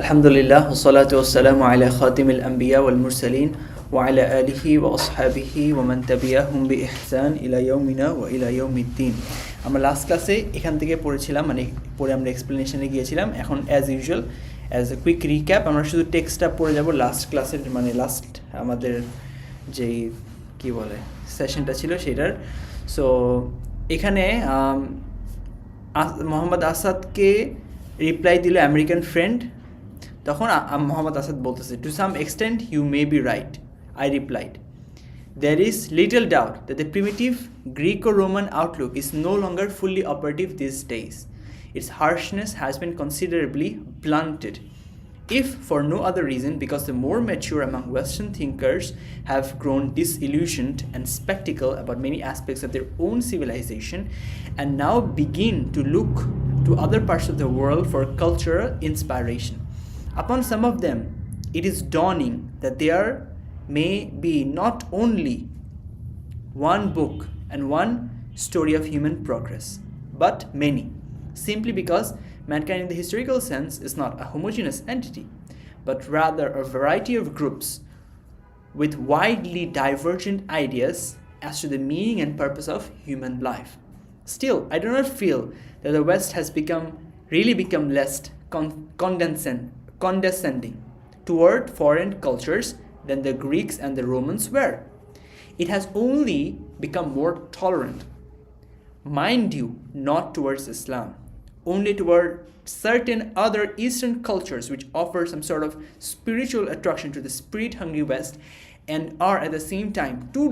আলহামদুলিল্লাহ ওসলাতু ওয়াসসালামু আলা খাতিমিল আম্বিয়া ওয়াল মুরসালিন ওয়া আলা আলিহি ওয়া আসহাবিহি ওয়া মান তাবিআহুম বিইহসান ইলা ইয়াউমিনা ওয়া ইলা ইয়াউমিদ্দিন। আমরা লাস্ট ক্লাসে এখান থেকে পড়েছিলাম, পরে আমরা এক্সপ্লেনেশনে গিয়েছিলাম। এখন as usual as a quick recap আমরা শুধু টেক্সটটা পড়ে যাব লাস্ট ক্লাসের, লাস্ট আমাদের যেই কী বলে সেশনটা ছিল সেটার। সো এখানে মোহাম্মদ আসাদকে রিপ্লাই দিল আমেরিকান ফ্রেন্ড। তখন মোহাম্মদ আসাদ বলতেছে, to some extent you may be right, I replied, there is little doubt that the primitive Greco-Roman outlook is no longer fully operative these days. Its harshness has been considerably blunted, if for no other reason because the more mature among Western thinkers have grown disillusioned and skeptical about many aspects of their own civilization and now begin to look to other parts of the world for cultural inspiration. Upon some of them, it is dawning that there may be not only one book and one story of human progress, but many, simply because mankind in the historical sense is not a homogeneous entity, but rather a variety of groups with widely divergent ideas as to the meaning and purpose of human life. Still, I do not feel that the West has really become less condescending toward foreign cultures than the Greeks and the Romans were. It has only become more tolerant, mind you, not towards Islam, only toward certain other Eastern cultures which offer some sort of spiritual attraction to the spirit-hungry West and are at the same time too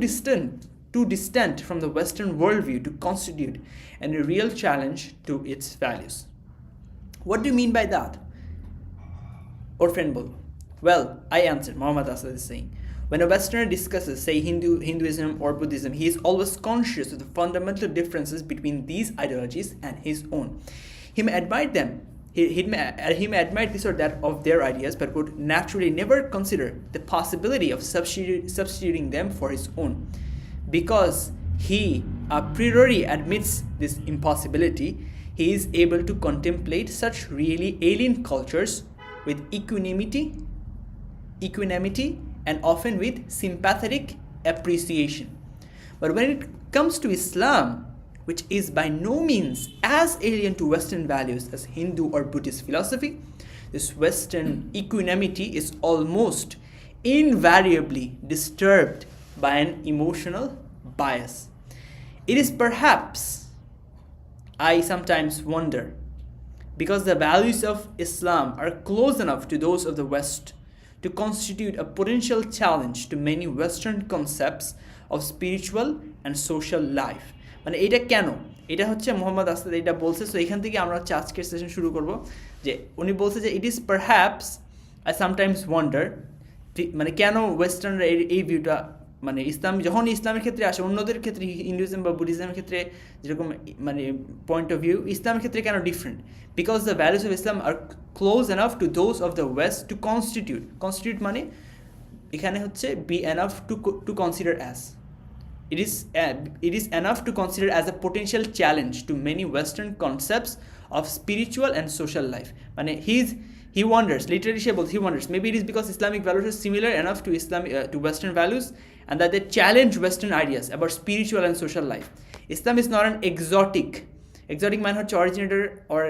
distant from the Western worldview to constitute a real challenge to its values. What do you mean by that? Or friend bol. Well, I answered, Muhammad Asad is saying, when a Westerner discusses, say, Hinduism or Buddhism, he is always conscious of the fundamental differences between these ideologies and his own. He may admire them, he may admire this or that of their ideas, but would naturally never consider the possibility of substituting them for his own. Because he a priori admits this impossibility, he is able to contemplate such really alien cultures with equanimity and often with sympathetic appreciation. But when it comes to Islam, which is by no means as alien to Western values as Hindu or Buddhist philosophy, this Western equanimity is almost invariably disturbed by an emotional bias. It is perhaps, I sometimes wonder, because the values of Islam are close enough to those of the West to constitute a potential challenge to many Western concepts of spiritual and social life. এটা কেন? এটা হচ্ছে মোহাম্মদ আসাদ এটা বলছে। So এখান থেকে আমরা হচ্ছে আজকের সেশন শুরু করব। যে উনি বলছে যে it is perhaps I sometimes wonder, কেন ওয়েস্টার্নরা এই ভিউটা, যখন ইসলামের ক্ষেত্রে আসে, অন্যদের ক্ষেত্রে হিন্দুইজম বা বুদ্ধিজমের ক্ষেত্রে যেরকম পয়েন্ট অফ ভিউ, ইসলামের ক্ষেত্রে কেন different? Because the values of Islam are close enough to those of the west to constitute এখানে হচ্ছে be enough to consider as it is enough to consider as a potential challenge to many Western concepts of spiritual and social life. He wonders, literally he wonders, maybe it is because Islamic values are similar enough to to Western values and that they challenge Western ideas about spiritual and social life. Islam is not an exotic man হচ্ছে originator or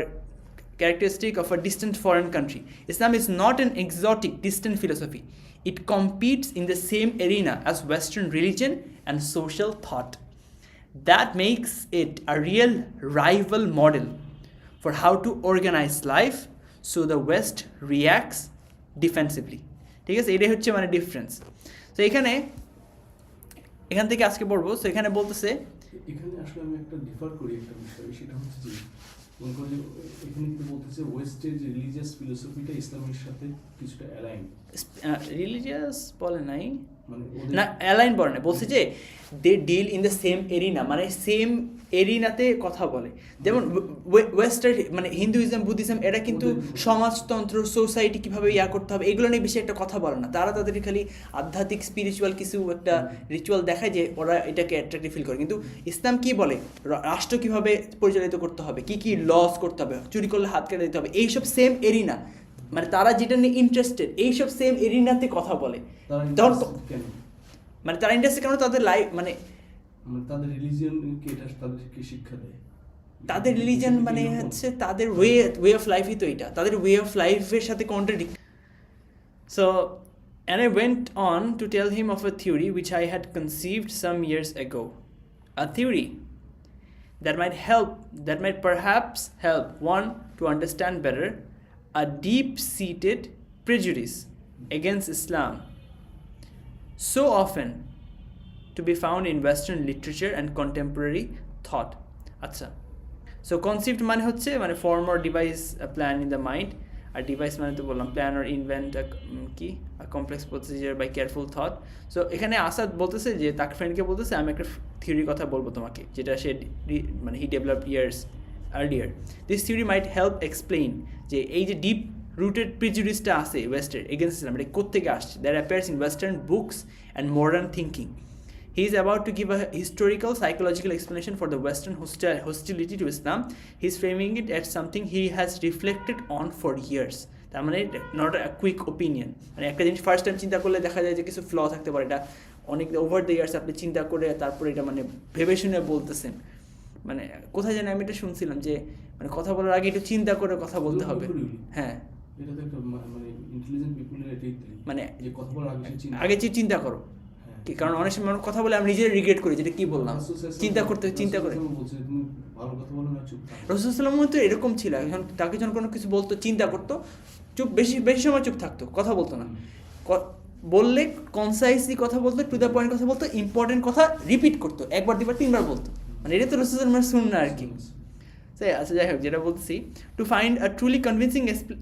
characteristic of a distant foreign country. Islam is not an exotic, distant philosophy. It competes in the same arena as Western religion and social thought. That makes it a real rival model for how to organize life, so the West reacts defensively. ঠিক আছে, এটাই হচ্ছে difference. তো এখান থেকে আজকে পড়বো। তো এখানে বলতেছে, এখানে আসলে আমি একটা ডিফার করি একটা বিষয়, সেটা হচ্ছে যে এখানে কিন্তু বলতেছে ওয়েস্টের যে রিলিজিয়াস ফিলোসফিটা ইসলামের সাথে কিছুটা অ্যালাইন। রিলিজিয়াস বলে নাই, না অ্যালাইন বলে না, বলছে যে they deal in the same arena, same এরিনাতে কথা বলে। যেমন ওয়েস্টার্ন হিন্দুইজম বুদ্ধিজম এরা কিন্তু সমাজতন্ত্র সোসাইটি কীভাবে করতে হবে এগুলো নিয়ে বেশি একটা কথা বলে না। তারা তাদের খালি আধ্যাত্মিক স্পিরিচুয়াল কিছু একটা রিচুয়াল দেখায় যে ওরা এটাকে অ্যাট্রাক্টিভ ফিল করে। কিন্তু ইসলাম কি বলে, রাষ্ট্র কীভাবে পরিচালিত করতে হবে, কী কী লস করতে হবে, চুরি করলে হাত কেটে দিতে হবে, এইসব সেম এরিনা মানে তারা যেটা নিয়ে ইন্টারেস্টেড এইসব সেম এরিনাতে কথা বলে তারা তখন interested কেন? মানে তারা ইন্টারেস্টেড কেন তাদের লাইফ মানে মানে তাদের রিলিজিয়ন কি এটা তাদেরকে শিক্ষা দেয়? তাদের রিলিজন মানে এরকম? হচ্ছে তাদের ওয়ে অফ লাইফই তো এটা তাদের ওয়ে অফ লাইফের সাথে contradict so and I went on to tell him of a theory which I had conceived some years ago, a theory that might perhaps help one to understand better a deep-seated prejudice against Islam so often to be found in Western literature and contemporary thought. আচ্ছা so concept মানে হচ্ছে মানে form or device plan in the mind আর device মানে তো বললাম plan or invent কি complex procedure by careful thought so এখানে আসাদ বলতেছে যে তার ফ্রেন্ডকে বলতেছে আমি একটা থিওরির কথা বলবো তোমাকে যেটা সে মানে he develop years earlier this theory might help explain যে এই যে ডিপ রুটেড প্রিজুডিসটা আছে ওয়েস্টের এগেনস্ট ইসলাম এটা কোত্থেকে আসছে that appears in western books and modern thinking. He is about to give a historical, psychological explanation for the Western hostility to Islam. He is framing it as something he has reflected on for years. তার মানে not a quick opinion মানে একটা জিনিস first time চিন্তা করলে দেখা যায় যে কিছু ফ্ল থাকতে পারে এটা অনেক ওভার দ্য ইয়ার্স আপনি চিন্তা করে তারপরে এটা মানে ভেবে শুনে বলতেছেন মানে কোথায় জানি আমি এটা শুনছিলাম যে মানে কথা বলার আগে একটু চিন্তা করে কথা বলতে হবে. হ্যাঁ এটা তো একটা মানে ইন্টেলিজেন্ট পিপলের এটাই মানে যে কথা বলার আগে চিন্তা করো কি কারণ অনেক সময় কথা বলে আমি নিজের রিগ্রেট করি যেটা কি বললাম চিন্তা করে রাসূলুল্লাহ তো এরকম ছিল এখন তাকে যখন কোনো কিছু বলতো চিন্তা করতো চুপ বেশি সময় চুপ থাকতো কথা বলতো না বললে কনসাইসলি কথা বলতো টু দ্য পয়েন্ট কথা বলতো ইম্পর্টেন্ট কথা রিপিট করতো একবার দুবার তিনবার বলতো মানে এটা তো রাসূলুল্লাহ সুন্নাহ আর কি. আচ্ছা যাই হোক যেটা বলছি to find a truly convincing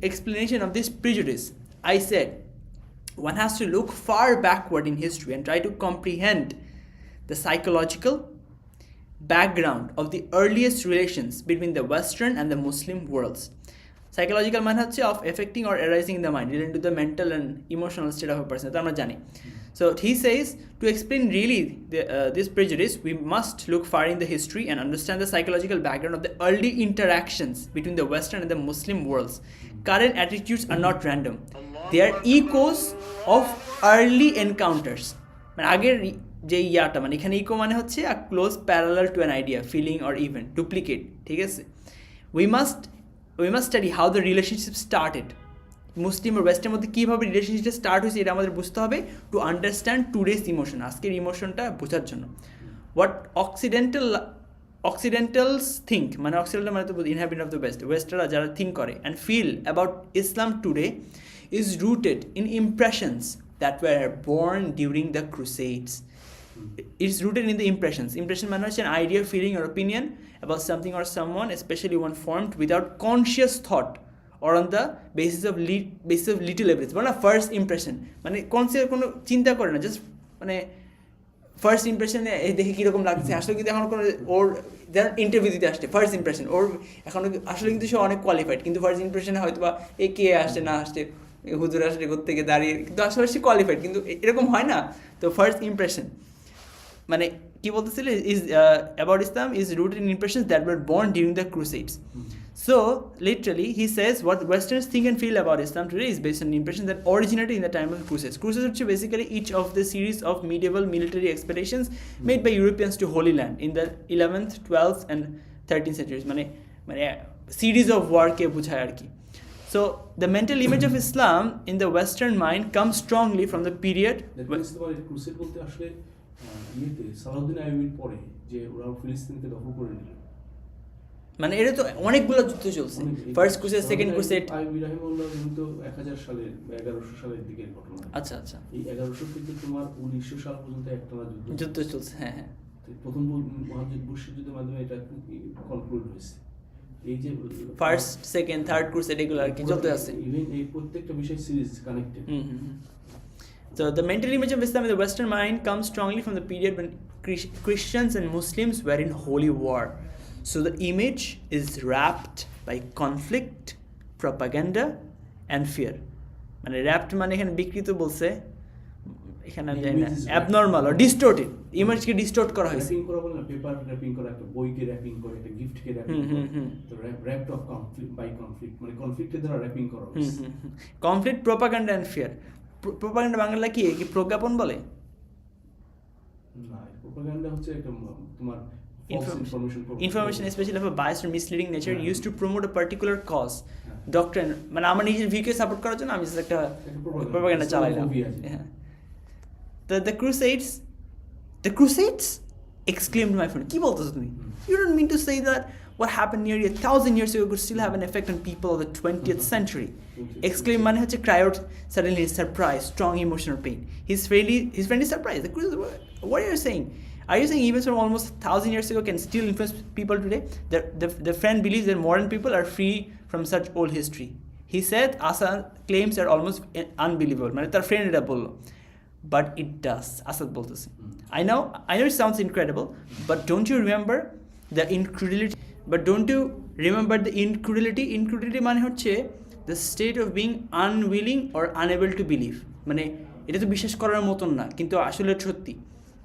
explanation of this prejudice I said one has to look far backward in history and try to comprehend the psychological background of the earliest relations between the Western and the Muslim worlds. Psychological man হচ্ছে of affecting or arising in the mind relating to the mental and emotional state of a person. আমরা জানি. So he says to explain really this prejudice we must look far in the history and understand the psychological background of the early interactions between the Western and the Muslim worlds. Current attitudes are not random. They are echoes of early encounters. মানে আগের যে ইয়াটা মানে এখানে eco মানে হচ্ছে a close parallel to an idea, feeling or event, duplicate. ঠিক আছে we must study how the relationship started. মুসলিম আর ওয়েস্টের মধ্যে কীভাবে রিলেশনশিপটা স্টার্ট হয়েছে এটা আমাদের বুঝতে হবে টু আন্ডারস্ট্যান্ড টুডেস ইমোশন আজকের ইমোশনটা বোঝার জন্য. হোয়াট অক্সিডেন্টালস থিঙ্ক মানে অক্সিডেন্টাল মানে তো ইনহ্যাবিটেন্ট অফ দ্য ওয়েস্টাররা যারা থিঙ্ক করে and feel about Islam today is rooted in impressions that were born during the Crusades. It's rooted in the impression মানে হচ্ছে an idea, feeling or opinion about something or someone, especially one formed without conscious thought or on the basis of little evidence. মানে first impression মানে conscious কোনো চিন্তা করে না just মানে first ইমপ্রেশনে দেখে কীরকম লাগছে আসলে কিন্তু এখন কোনো ওর ইন্টারভিউ দিতে আসছে ফার্স্ট ইমপ্রেশন ওর এখন আসলে কিন্তু সে অনেক কোয়ালিফাইড কিন্তু ফার্স্ট ইমপ্রেশনে হয়তো বা এ কে আসছে না আসছে হুজুর আসলে থেকে দাঁড়িয়ে কিন্তু আসলে সে কোয়ালিফাইড কিন্তু এরকম হয় না তো ফার্স্ট ইমপ্রেশন মানে কি বলতেছিল is about Islam is rooted in impressions that were born during the crusades. So literally he says what Westerners think and feel about Islam today is based on impressions that originated in the time of the Crusades. Crusades are basically each of the series of medieval military expeditions made by Europeans to Holy Land in the 11th, 12th and 13th centuries. মানে series of war কে বোঝায় আর কি. So the mental image of Islam in the Western mind comes strongly from the period. Crusade বলতে আসলে ইয়েতে সালাউদ্দিন আইয়ুবীর পরে যে ওরা ফিলিস্তিনকে দখল করে নিল মানে এটা তো অনেকগুলো যুদ্ধ চলছে first crusade second crusade Ayub রাহিমাহুল্লাহ কিন্তু 1000 সালের 1100 সালের দিকের ঘটনা. আচ্ছা এই 1100 থেকে তোমার 1900 সাল পর্যন্ত একটানা যুদ্ধ চলছে. হ্যাঁ প্রথম মহাযুদ্ধ যুদ্ধের মাধ্যমে এটা কনক্লুড হয়েছে. এই যে ফার্স্ট সেকেন্ড থার্ড ক্রুসেড এগুলো আর কি চলতে আছে ইভেন এই প্রত্যেকটা বিষয় series connected. So the mental image of Islam in the Western mind comes strongly from the period when Christians and Muslims were in holy war. So the image is wrapped by conflict, propaganda and fear. মানে wrapped মানে এখানে বিকৃত বলছে এখানে আমি জানি না abnormal আর distorted, ইমেজকে ডিস্টোর্ট করা হয়েছে। র্যাপিং করা বলে না, পেপার র্যাপিং করা, একটা বইকে র্যাপিং করে, একটা গিফটকে র্যাপিং করে, তো wrapped of conflict by conflict, মানে কনফ্লিক্টের দ্বারা র্যাপিং করা হয়েছে। Conflict, propaganda and fear. Propaganda Bangla কি প্রজ্ঞাপন বলে? না, প্রোপাগান্ডা হচ্ছে একটা তোমার information specially of biased or misleading nature used to promote a particular cause, doctrine, মানে আমার নিজের ভিউকে সাপোর্ট করার জন্য আমি একটা প্রোপাগান্ডা চালাইলাম। হ্যাঁ, the crusades exclaimed my friend, কি বলতেছো তুমি? You don't mean to say that what happened nearly 1,000 years ago could still have an effect on people of the 20th century? Exclaim মানে হচ্ছে cry out suddenly, surprise, strong emotional pain. His friend is surprised. The crusades, what are you saying? Are you saying events from almost 1,000 years ago can still influence people today? The friend believes that modern people are free from such old history. He said Asad claims are almost unbelievable. মানে তার friend এটা বললো, but it does. Asad বলতেছে, I know it sounds incredible, but don't you remember the incredulity? Incredulity মানে হচ্ছে the state of being unwilling or unable to believe. মানে এটা তো বিশ্বাস করার মতন না, কিন্তু আসলে সত্যি।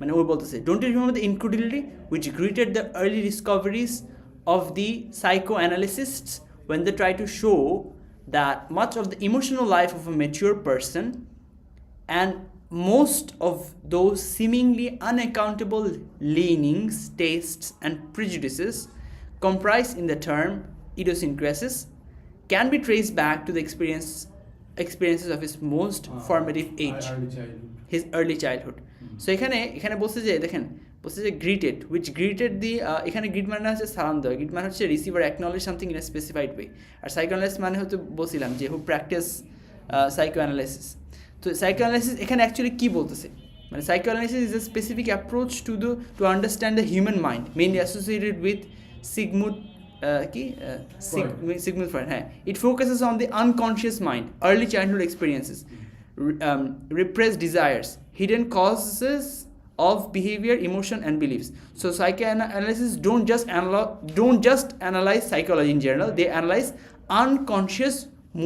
মানে ও বলতেছে, don't you remember the incredulity which greeted the early discoveries of the psychoanalysts when they tried to show that much of the emotional life of a mature person and most of those seemingly unaccountable leanings, tastes, and prejudices comprised in the term idiosyncrasies can be traced back to the experiences of his most formative age, his early childhood. So এখানে বলছে যে, দেখেন বলছে যে greeted, which greeted the এখানে greet মানে হচ্ছে সালাম দেওয়া, greet মানে হচ্ছে receiver acknowledge something in a specified way, R psychoanalyst মানে হচ্ছে বলছিলাম যে who practice psychoanalysis. তো psychoanalysis এখানে অ্যাকচুয়ালি কি বলতেছে, মানে psychoanalysis is a specific approach to understand the human mind, mainly associated with Sigmund Freud. হ্যাঁ, it focuses on the unconscious mind, early childhood experiences, repressed desires, hidden causes of behavior, emotion, and beliefs. So psychoanalysis don't just analyze psychology in general, they analyze unconscious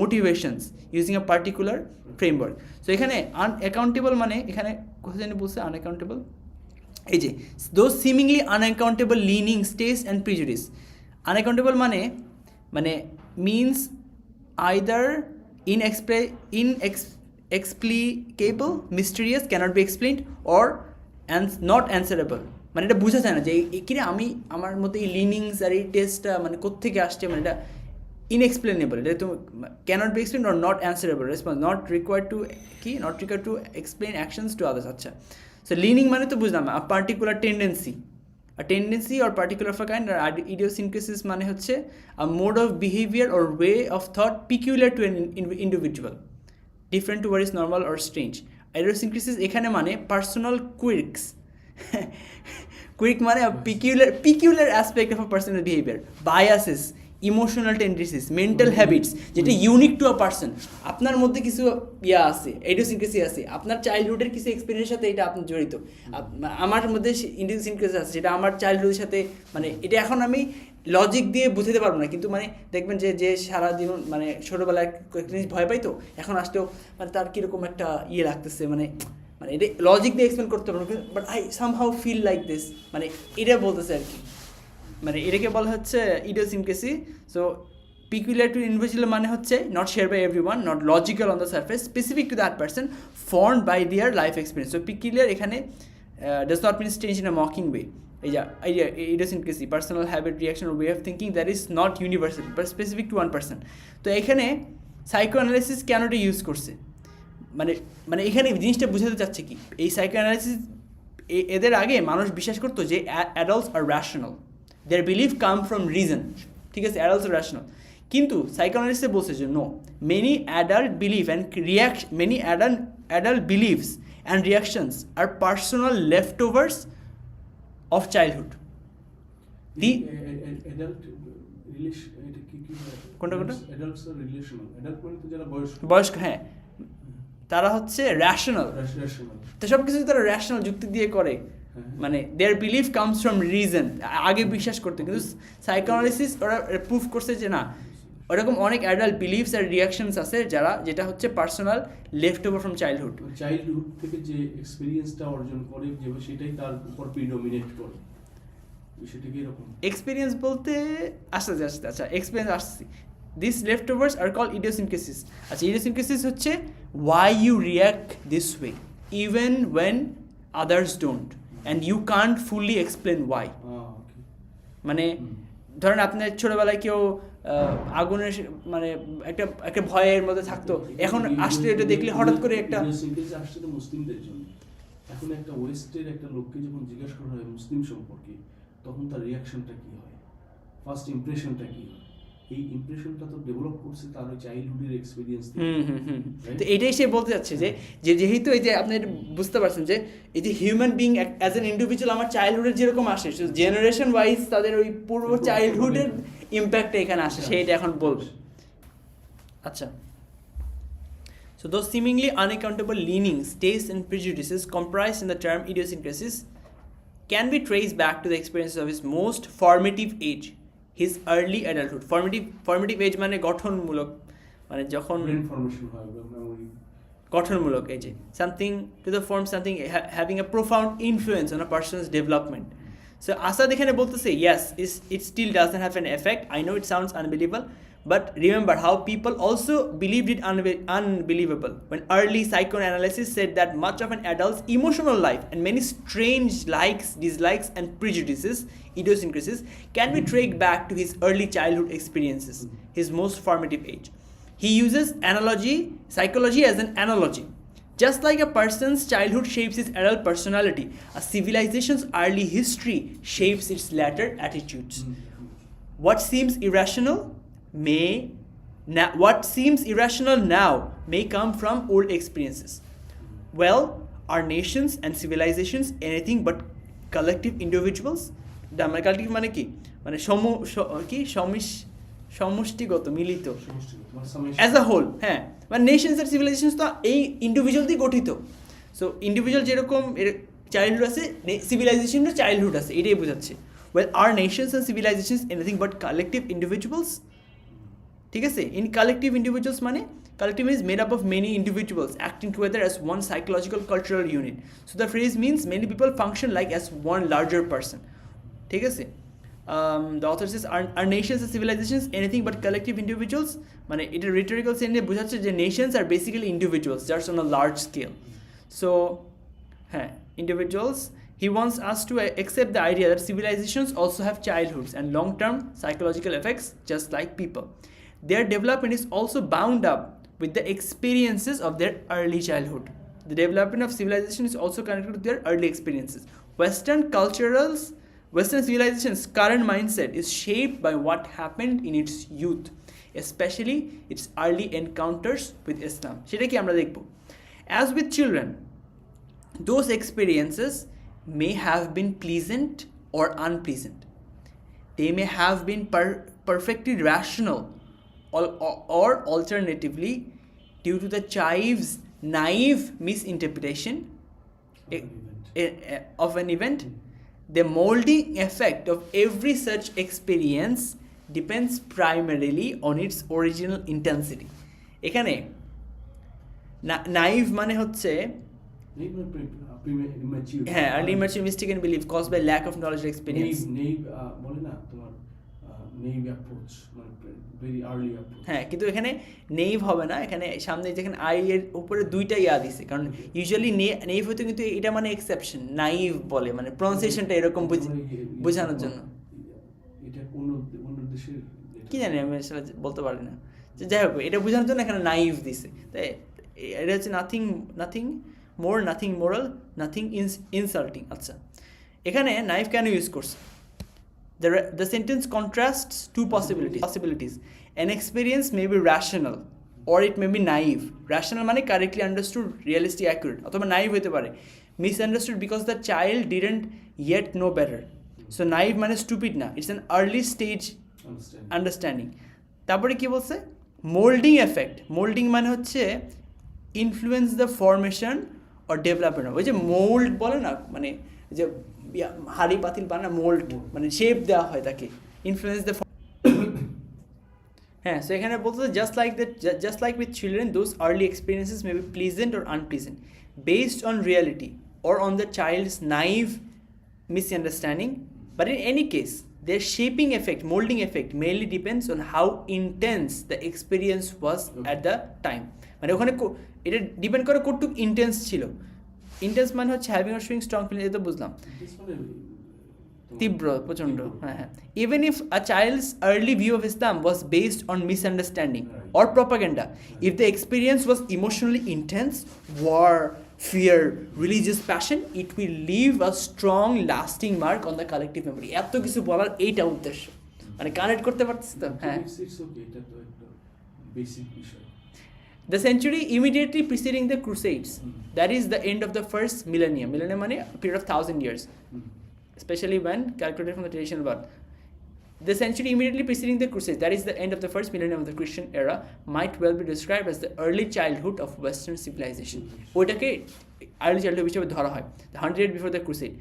motivations using a particular framework. So এখানে unaccountable মানে এখানে কথা জানি বলছে unaccountable, এই যে those seemingly unaccountable leanings, taste, and prejudice. Unaccountable মানে means either inexplicable, mysterious, cannot be explained, or not answerable. মানে এটা বোঝা যায় না যে কিরে আমার মধ্যে এই লিনিংস আর এই টেস্টটা মানে কোত্থেকে আসছে, মানে এটা ইনএক্সপ্লেনেবল, এটা তো cannot be explain or not answerable response, not required to explain actions to others. আচ্ছা, সো লিনিং মানে তো বুঝলাম a particular tendency or particular of a kind, আর idiosyncrasies মানে হচ্ছে a mode of behavior or way of thought peculiar to an individual, different to what is normal or strange. Idiosyncrasies এখানে মানে personal quirks. Quirk মানে a peculiar aspect of a personal behavior, biases, emotional tendencies, mental habits, যেটা unique to a person. আপনার মধ্যে কিছু আছে, idiosyncrasy আছে, আপনার চাইল্ডহুডের কিছু এক্সপিরিয়েন্সের সাথে এটা আপনার জড়িত। আমার মধ্যে ইডিওসিনক্রেসি আছে যেটা আমার চাইল্ডহুডের সাথে, মানে এটা এখন আমি লজিক দিয়ে বুঝতে পারবো না, কিন্তু মানে দেখবেন যে সারাদিন মানে ছোটোবেলায় একটা জিনিস ভয় পাইতো, এখন আসলেও মানে তার কীরকম একটা লাগতেছে, মানে এটা লজিক দিয়ে এক্সপ্লেন করতে পারবো, but I somehow feel like this, মানে এটা বলতেছে আর কি। মানে এটাকে বলা হচ্ছে idiosyncrasy. So peculiar to individual মানে হচ্ছে not shared by everyone, not logical on the surface, specific to that person, formed by their life experience. So peculiar এখানে does not mean strange in a mocking way. Idiosyncrasy, personal habit, reaction or way of thinking that is not universal but specific to one person. তো এখানে psychoanalysis কেন এটা use করছে, মানে এখানে জিনিসটা বোঝাতে চাচ্ছে কি, এই সাইকোঅ্যানালাইসিস এদের আগে মানুষ বিশ্বাস করতো যে adults are rational, their belief come from reason, ঠিক আছে, adults are rational, কিন্তু সাইকোঅ্যানালিস্টে বলছে যে no, many adult beliefs and reactions are personal leftovers of childhood. The adult relation, এটা কি কোনটা adults are relational, adult মানে তো যারা বয়স্ক, হ্যাঁ, তারা হচ্ছে রেশনাল, তো সব কিছু তারা রেশনাল যুক্তি দিয়ে করে, মানে দেয়ার বিলিফ কামস ফ্রম রিজন, আগে বিশ্বাস করতে, কিন্তু সাইকোঅ্যানালিসিস ওরা প্রুভ করছে যে না, ওরকম অনেক অ্যাডাল্ট বিলিভস আর রিয়াকশনস আছে যেটা হচ্ছে personal left over from childhood. Childhood থেকে যে এক্সপেরিয়েন্সটা অর্জন করে যেভাবে সেটাই তার উপর প্রিডোমিনেট করে, সেটা কি এরকম? এক্সপিরিয়েন্স বলতে আসতে আচ্ছা এক্সপিরিয়েন্স আসছি। This leftovers are call idiosyncrasies. আচ্ছা ইডিওসিনক্রেসিস হচ্ছে why you react this way even when others don't and you can't fully explain why. মানে ধরেন আপনার ছোটবেলায় কেউ আগুনের মানে একটা ভয়ের মধ্যে থাকতো, এখন আসলে এটা দেখলে হঠাৎ করে একটা আসছে তো মুসলিমদের জন্য। এখন একটা ওয়েস্টের একটা লোককে যখন জিজ্ঞাসা করা হয় মুসলিম সম্পর্কে, তখন তার রিয়াকশনটা কি হয়, ফার্স্ট ইমপ্রেশনটা কি হয়? এই ইমপ্রেশনটা তো ডেভেলপ করছে তার ওই চাইল্ডহুডের এক্সপেরিয়েন্স থেকে। তো এটাই সে বলতে যাচ্ছে যে যেহেতু এই যে আপনি বুঝতে পারছেন যে এই যে human being as an individual আমার চাইল্ডহুডের যেরকম আসে, জেনারেশন ওয়াইজ তাদের ওই পূর্ব চাইল্ডহুডের ইম্প্যাক্টটা এখানে আসে, সেইটা এখন বলবে। আচ্ছা, so those seemingly unaccountable leanings, tastes and prejudices comprised in the term idiosyncrasies can be traced back to the experiences of his most formative age, his early adulthood. Formative age মানে গঠনমূলক, মানে যখন গঠনমূলক age, something to the form something having a profound influence on a person's development. So Asad এখানে বলতেছে yes, it still doesn't have an effect. I know it sounds unbelievable, but remember how people also believed it unbelievable when early psychoanalysis said that much of an adult's emotional life and many strange likes, dislikes and prejudices, idiosyncrasies, can be traced back to his early childhood experiences, his most formative age. He uses psychology as an analogy. Just like a person's childhood shapes his adult personality, a civilization's early history shapes its later attitudes. What seems irrational now may come from old experiences. Well, are nations and civilizations anything but collective individuals? Collective মানে কি, মানে সমষ্টিগত মিলিত, as a whole. হ্যাঁ, মানে Nations আর civilisations তো এই individual দিয়ে গঠিত। সো ইন্ডিভিজুয়াল যেরকম চাইল্ডহুড আছে, সিভিলাইজেশনের চাইল্ডহুড আছে, এটাই বোঝাচ্ছে। Well are nations and civilisations anything but collective individuals. ঠিক আছে, ইন কালেকটিভ ইন্ডিভিজুয়ালস মানে collective is made up of many individuals acting together as one psychological cultural unit. So the phrase means many people function like as one larger person. ঠিক আছে, the author says are nations and civilizations anything but collective individuals, মানে এটা rhetorical sense এ বোঝাচ্ছে যে nations are basically individuals just on a large scale. So হ্যাঁ, individuals. He wants us to accept the idea that civilizations also have childhoods and long-term psychological effects just like people. Their development is also bound up with the experiences of their early childhood. The development of civilization is also connected to their early experiences. Western civilization's current mindset is shaped by what happened in its youth, especially its early encounters with Islam. সেটা কি আমরা দেখব? As with children, those experiences may have been pleasant or unpleasant. They may have been perfectly rational or alternatively, due to the child's naive misinterpretation of an event, the molding effect of every such experience depends primarily on its original intensity. এখানে naive মানে হচ্ছে হ্যাঁ, early immature mistaken belief caused by lack of knowledge or experience. বলে না তোমার naive approach, মানে very early approach. হ্যাঁ, কিন্তু এখানে নেইভ হবে না, এখানে সামনে যেখানে আই এর উপরে দুইটা ইয়া দিছে, কারণ ইউজুয়ালি নেইভ হতে, কিন্তু এটা মানে এক্সেপশন, নাইভ বলে মানে প্রনাউন্সিয়েশনটা এরকম বোঝানোর জন্য। এটা অন্য দেশের কি জানি, আমি আসলে বলতে পারি না। যাই হোক, এটা বোঝানোর জন্য এখানে নাইভ দিছে। তাই এটা হচ্ছে nothing more, nothing moral, nothing insulting. আচ্ছা, এখানে নাইভ কেন ইউজ করছে? The sentence contrasts two possibilities. An experience may be rational or it may be naive. Rational মানে correctly understood, realistic, accurate. অথবা naive হতে পারে misunderstood because the child didn't yet know better. So naive মানে stupid না, it's an early stage understanding. তারপরে কি বলছে? Molding effect. Molding মানে হচ্ছে influence the formation or development. ওই যে mold বলে না, মানে যে হাড়ি পাতিল বানা, মোল্ড মানে শেপ দেওয়া হয় তাকে, ইনফ্লুয়েন্স দ্য হ্যাঁ, সো এখানে বলতে just like with children, those early experiences may be pleasant or unpleasant based on reality or on the child's naive misunderstanding, but in any case their shaping effect, molding effect mainly depends on how intense the experience was at the time. মানে ওখানে এটা depend করে কতটুকু intense ছিল। Intense মানে হচ্ছে having or showing strong feeling, এটা বুঝলাম, তীব্র, প্রচণ্ড, হ্যাঁ হ্যাঁ। Even if a child's early view of Islam was based on misunderstanding or propaganda, if the experience was emotionally intense, war, fear, religious passion, it will leave a strong lasting mark on the collective memory. এত কিছু বলার এইটা উদ্দেশ্য, মানে connect করতে পারতেছি তো? হ্যাঁ। এটা তো একটা বেসিক বিষয়। The century immediately preceding the Crusades, that is the end of the first millennium. Millennium মানে a period of 1,000 years. Especially when calculated from the traditional birth. The century immediately preceding the Crusades, that is the end of the first millennium of the Christian era, might well be described as the early childhood of Western civilization. ওইটাকে early childhood হিসেবে ধরা হয়। The 100 years before the Crusade,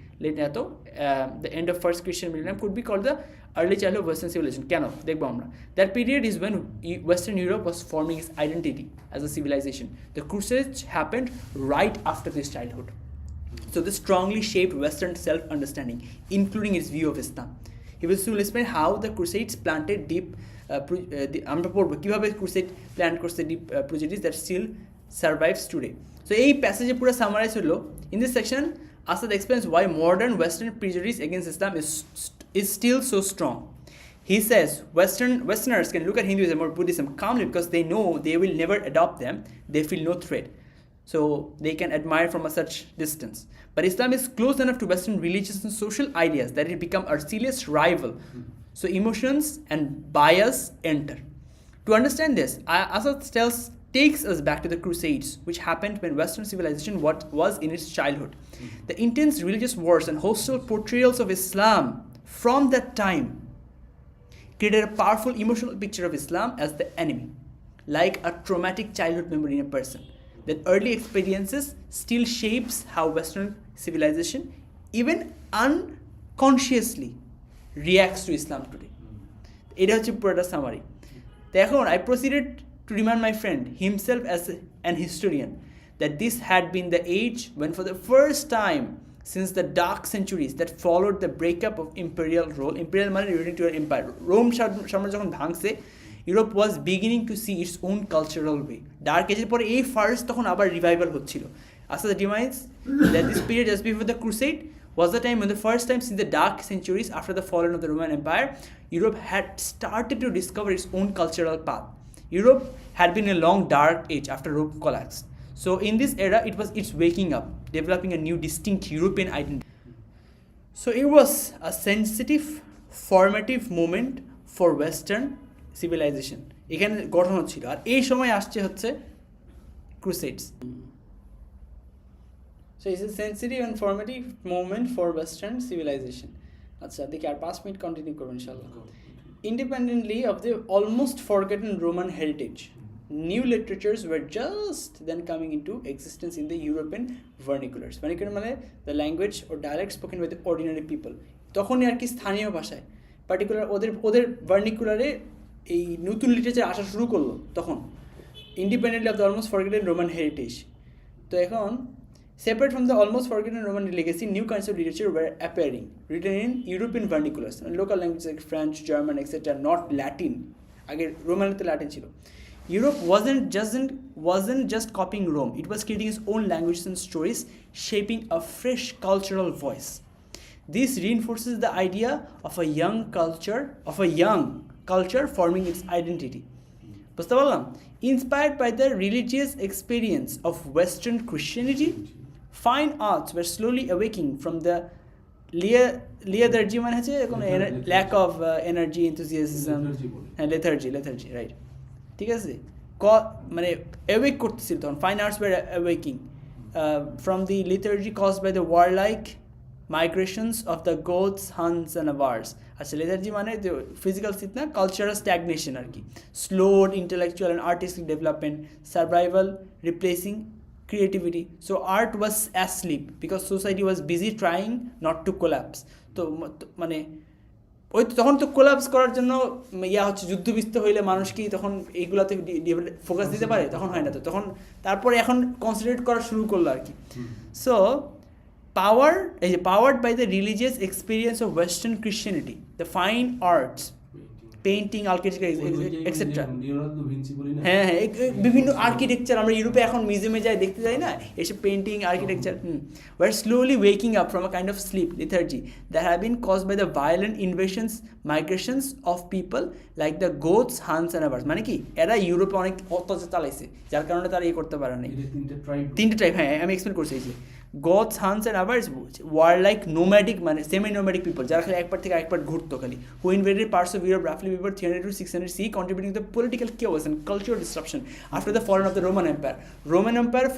the end of first Christian millennium could be called the early childhood of Western civilization. কেন দেখবো আমরা? That period is when Western Europe was forming its identity as a civilization. The Crusades happened right after this childhood. So this strongly shaped Western self-understanding, including its view of Islam. He will soon explain how the Crusades planted deep আমরা পড়বো কীভাবে crusade plan করছে deep prejudice that still survives today. So এই প্যাসেজে পুরো summarise হলো। In this section, Asad explains why modern Western prejudice against Islam is still so strong. He says Westerners can look at Hinduism or Buddhism calmly because they know they will never adopt them. They feel no threat, so they can admire from a such distance. But Islam is close enough to Western religious and social ideas that it become a serious rival. So emotions and bias enter. To understand this, Asad takes us back to the Crusades, which happened when Western civilization was in its childhood. The intense religious wars and hostile portrayals of Islam from that time created a powerful emotional picture of Islam as the enemy, like a traumatic childhood memory in a person. That early experiences still shapes how Western civilization, even unconsciously, reacts to Islam today. এটা হচ্ছে পুরোটা summary. তো এখন I proceeded to remind my friend, himself as an historian, that this had been the age when for the first time since the dark centuries that followed the breakup of imperial rule, imperial মানে related to an empire, Rome সাম্রাজ্য যখন ভাঙছে, Europe was beginning to see its own cultural way. Dark এজের পরে এই first তখন আবার revival হচ্ছিল। Asad reminds that this period just before the Crusade was the time when the first time since the dark centuries after the falling of the Roman Empire, Europe had started to discover its own cultural path. Europe had been in a long dark age after Rome collapsed. So in this era, it's waking up, developing a new distinct European identity. So it was a sensitive, formative moment for Western civilization. এখানে গঠন হচ্ছিল, আর এই সময় আসছে হচ্ছে ক্রুসেডস। So it's a sensitive and formative moment for Western civilization. আচ্ছা দেখি আর 5 minute continue করবো ইনশাআল্লাহ। Independently of the almost forgotten Roman heritage, new literatures were just then coming into existence in the European vernaculars. Vernacular মানে the language or dialect spoken by the ordinary people. তখনই আর কি স্থানীয় ভাষায় particular ওদের ভার্নিকুলারে এই নতুন লিটারেচার আসা শুরু করলো তখন, independently of the almost forgotten Roman heritage. তো এখন separate from the almost forgotten Roman legacy, new kinds of literature were appearing, written in European vernaculars, local languages like French, German, etc., not Latin. আগে রোমানতে Latin ছিল। Europe wasn't just copying Rome, it was creating its own languages and stories, shaping a fresh cultural voice. This reinforces the idea of a young culture forming its identity. বুঝতে পারলাম? Inspired by the religious experience of Western Christianity, fine arts were slowly awakening from the lethargy মানে হচ্ছে কোনো lack of energy, enthusiasm, lethargy, right? ঠিক আছে, মানে awake করতেছিল তখন। Fine arts were awakening from the lethargy caused by the warlike migrations of the Goths, Huns and Avars. আচ্ছা, lethargy মানে ফিজিক্যাল স্থিতি না, কালচারাল স্ট্যাগনেশন আর কি, স্লোড intellectual and artistic development, survival replacing creativity. So art was asleep because society was busy trying not to collapse. তো মানে ওই তো তখন তো কোলাপস করার জন্য হচ্ছে যুদ্ধবিস্ত হইলে মানুষ কি তখন এইগুলাতে ফোকাস দিতে পারে? তখন হয় না। তো তখন তারপরে এখন কনসেন্ট্রেট করা শুরু করলো আর কি। সো পাওয়ার, এই যে powered by the religious experience of western Christianity, the fine arts, painting, architecture etcetera. Leonardo Vinci বলি না, হ্যাঁ হ্যাঁ, বিভিন্ন আর্কিটেকচার আমরা ইউরোপে এখন মিউজিয়ামে যাই, দেখতে যাই না, এসব painting, architecture, were slowly waking up from a kind of sleep lethargy that have been caused by the violent invasions, migrations of people like the Goths, Huns and Avars. মানে কি, এরা ইউরোপে অনেক অত্যাচার চালাইছে, যার কারণে তারা ইয়ে করতে পারে নাই। তিনটে ট্রাইব, হ্যাঁ আমি এক্সপ্লেন করছি। এই যে Goths, Huns and Avars were like nomadic, মানে সেমি নোম্যাডিক পিপল, যারা খালি একবার থেকে একবার ঘুরতো খালি, who invaded parts of Europe রাফলি before 300 to 600 CE, contributing to the political chaos and cultural disruption after the fall of the Roman Empire. Roman Empire